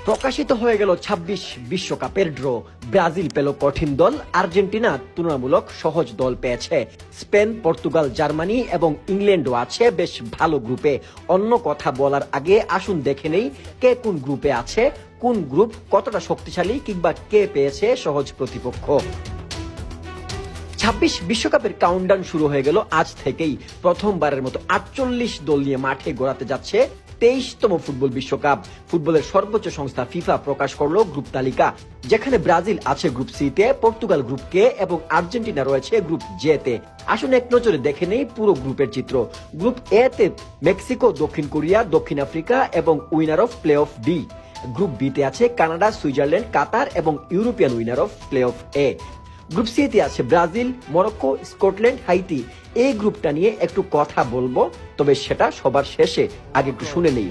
প্রকাশিত হয়ে গেল ২৬ বিশ্বকাপের ড্র। ব্রাজিল পেল কঠিন দল, আর্জেন্টিনা তুলনামূলক সহজ দল পেয়েছে। স্পেন, পর্তুগাল, জার্মানি এবং ইংল্যান্ডও আছে বেশ ভালো গ্রুপে। অন্য কথা বলার আগে আসুন দেখে নেই কে কোন গ্রুপে আছে, কোন গ্রুপ কতটা শক্তিশালী কিংবা কে পেয়েছে সহজ প্রতিপক্ষ। ২৬ বিশ্বকাপের কাউন্টডাউন শুরু হয়ে গেল আজ থেকেই। প্রথমবারের মতো ৪৮ দল নিয়ে মাঠে গড়াতে যাচ্ছে ২৩তম ফুটবল বিশ্বকাপ। ফুটবলের সর্বোচ্চ সংস্থা ফিফা প্রকাশ করলো গ্রুপ তালিকা, যেখানে ব্রাজিল আছে গ্রুপ সি তে, পর্তুগাল গ্রুপ কে এবং আর্জেন্টিনা রয়েছে গ্রুপ জে তে। আসুন এক নজরে দেখে নেই পুরো গ্রুপের চিত্র। গ্রুপ এ তে মেক্সিকো, দক্ষিণ কোরিয়া, দক্ষিণ আফ্রিকা এবং winner of play off D. Group B তে আছে কানাডা, সুইজারল্যান্ড, কাতার এবং European winner of play off A. Group C তে আছে ব্রাজিল, মরক্কো, স্কটল্যান্ড, হাইতি। এই গ্রুপটা নিয়ে একটু কথা বলবো, তবে সেটা সবার শেষে। আগে একটু শুনে নেই।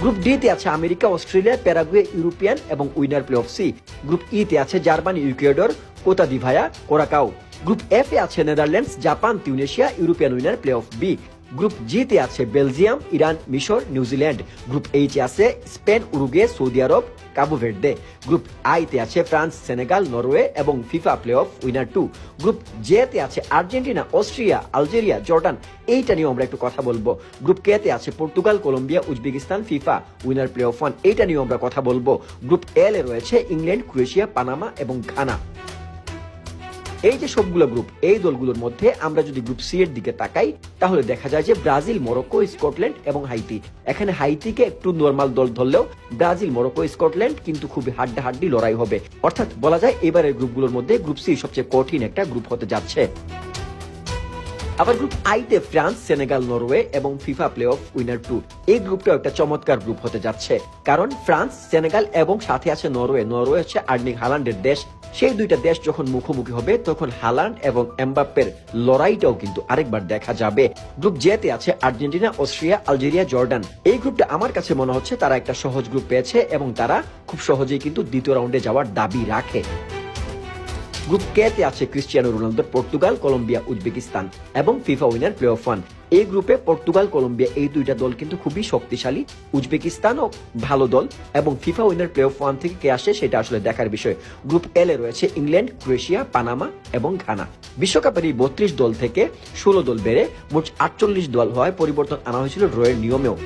গ্রুপ ডি তে আছে আমেরিকা, অস্ট্রেলিয়া, প্যারাগুয়ে, ইউরোপিয়ান এবং winner play off C. Group E তে আছে Germany, Ecuador, Cote d'Ivoire, Curacao. Group F এ আছে Netherlands, Japan, Tunisia, European winner play off B. Group G তে আছে বেলজিয়াম, ইরান, মিশর, নিউজিল্যান্ড। গ্রুপ এইচ এ আছে স্পেন, উরুগুয়ে, সৌদি আরব, কাবু ভের্দে। গ্রুপ আই তে আছে ফ্রান্স, সেনেগাল, নরওয়ে এবং FIFA play of winner 2। Group J তে আছে আর্জেন্টিনা, অস্ট্রিয়া, আলজেরিয়া, জর্ডান। এইটা নিয়ে আমরা একটু কথা বলবো। গ্রুপ কে তে আছে Portugal, Colombia, Uzbekistan, FIFA winner play off 1। এইটা নিয়ে আমরা কথা বলবো। গ্রুপ এল এ রয়েছে ইংল্যান্ড, ক্রোয়েশিয়া, পানামা এবং ঘানা। এই যে সবগুলো গ্রুপ, এই দলগুলোর মধ্যে আমরা যদি গ্রুপ সি এর দিকে তাকাই, তাহলে দেখা যায় যে ব্রাজিল, মরক্কো, স্কটল্যান্ড এবং হাইতি। এখানে হাইতিকে একটু নরমাল দল ধরলেও ব্রাজিল, মরক্কো, স্কটল্যান্ড কিন্তু খুবই হাড্ডাহাড্ডি লড়াই হবে। অর্থাৎ বলা যায় এবারের গ্রুপগুলোর মধ্যে গ্রুপ সি সবচেয়ে কঠিন একটা গ্রুপ হতে যাচ্ছে। আবার গ্রুপ আই তে ফ্রান্স, সেনেগাল, নরওয়ে এবং ফিফা প্লে অফ উইনার 2। এই গ্রুপটাও একটা চমৎকার গ্রুপ হতে যাচ্ছে, কারণ ফ্রান্স, সেনেগাল এবং সাথে আছে নরওয়ে। নরওয়ে হচ্ছে আর্লিং হালান্ডের দেশ। সেই দুইটা দেশ যখন মুখোমুখি হবে, তখন হালান্ড এবং এমবাপ্পের লড়াইটাও কিন্তু আরেকবার দেখা যাবে। গ্রুপ জে তে আছে আর্জেন্টিনা, অস্ট্রিয়া, আলজেরিয়া, জর্ডান। এই গ্রুপটা আমার কাছে মনে হচ্ছে তারা একটা সহজ গ্রুপ পেয়েছে এবং তারা খুব সহজেই কিন্তু দ্বিতীয় রাউন্ডে যাওয়ার দাবি রাখে। গ্রুপ কে তে আছে ক্রিস্টিয়ানো রোনালদোর পর্তুগাল, কলম্বিয়া, উজবেকিস্তান এবং ফিফা উইনার প্লে অফ 1। এই গ্রুপে পর্তুগাল, কলম্বিয়া এই দুইটা দল কিন্তু খুবই শক্তিশালী। উজবেকিস্তানও ভালো দল এবং ফিফা উইনার প্লে অফ 1 থেকে কে আসে সেটা আসলে দেখার বিষয়। গ্রুপ এল এ রয়েছে ইংল্যান্ড, ক্রোয়েশিয়া, পানামা এবং ঘানা। বিশ্বকাপের এই 32 দল থেকে 16 দল বেড়ে মোট 48 দল হওয়ায় পরিবর্তন আনা হয়েছিল ড্রয়ের নিয়মেও।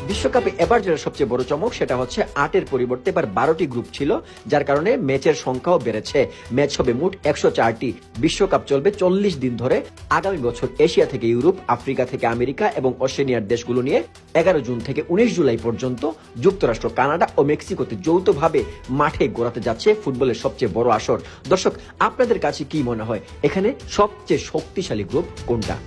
বিশ্বকাপে এবার যেটা সবচেয়ে বড় চমক, সেটা হচ্ছে 8-এর পরিবর্তে এবার 12টি গ্রুপ ছিল, যার কারণে ম্যাচের সংখ্যাও বেড়েছে। ম্যাচ হবে মোট 104টি। বিশ্বকাপ চলবে 40 দিন ধরে। আগামী বছর এশিয়া থেকে ইউরোপ, আফ্রিকা থেকে আমেরিকা এবং অস্ট্রেলিয়ার দেশগুলো নিয়ে 11 জুন থেকে 19 জুলাই পর্যন্ত যুক্তরাষ্ট্র, কানাডা ও মেক্সিকোতে যৌথভাবে মাঠে গড়াতে যাচ্ছে ফুটবলের সবচেয়ে বড় আসর। দর্শক, আপনাদের কাছে কি মনে হয় এখানে সবচেয়ে শক্তিশালী গ্রুপ কোনটা?